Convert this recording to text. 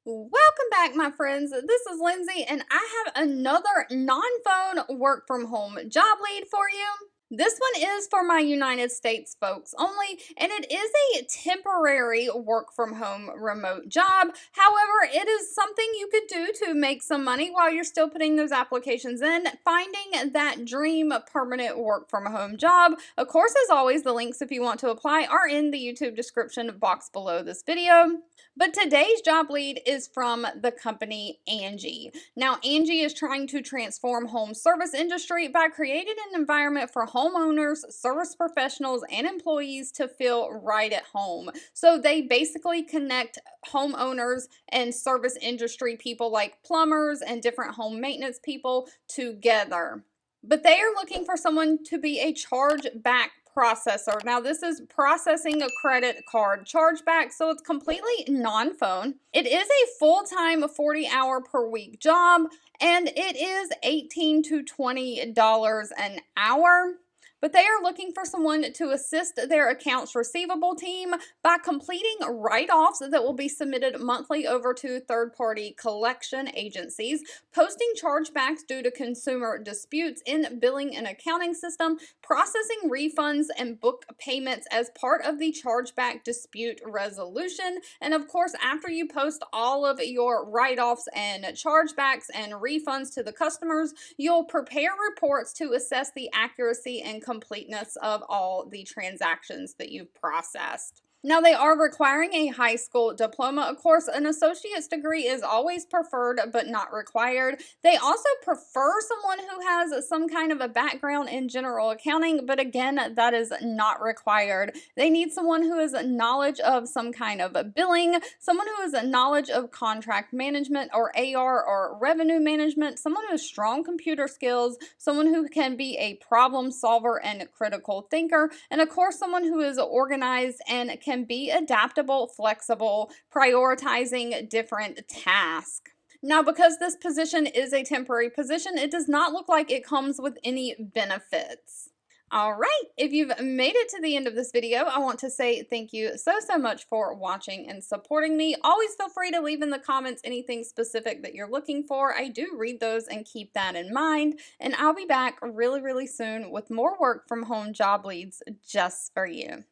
Welcome back, my friends. This is Lindsay, and I have another non-phone work from home job lead for you. This one is for my United States folks only, and it is a temporary work from home remote job. However, it is something you could do to make some money while you're still putting those applications in, finding that dream permanent work from home job. Of course, as always, the links if you want to apply are in the YouTube description box below this video. But today's job lead is from the company Angie. Now, Angie is trying to transform home service industry by creating an environment for homeowners, service professionals, and employees to feel right at home. So they basically connect homeowners and service industry people like plumbers and different home maintenance people together. But they are looking for someone to be a chargeback processor. Now, this is processing a credit card chargeback, so it's completely non-phone. It is a full-time 40-hour per week job, and it is $18 to $20 an hour. But they are looking for someone to assist their accounts receivable team by completing write-offs that will be submitted monthly over to third-party collection agencies, posting chargebacks due to consumer disputes in billing and accounting system, processing refunds and book payments as part of the chargeback dispute resolution. And of course, after you post all of your write-offs and chargebacks and refunds to the customers, you'll prepare reports to assess the accuracy and completeness of all the transactions that you've processed. Now, they are requiring a high school diploma. Of course, an associate's degree is always preferred but not required. They also prefer someone who has some kind of a background in general accounting, but again, that is not required. They need someone who has knowledge of some kind of billing, someone who has a knowledge of contract management or AR or revenue management, someone who has strong computer skills, someone who can be a problem solver and critical thinker, and of course, someone who is organized and can be adaptable, flexible, prioritizing different tasks. Now, because this position is a temporary position, it does not look like it comes with any benefits. All right, if you've made it to the end of this video, I want to say thank you so much for watching and supporting me. Always feel free to leave in the comments anything specific that you're looking for. I do read those and keep that in mind. And I'll be back really soon with more work from home job leads just for you.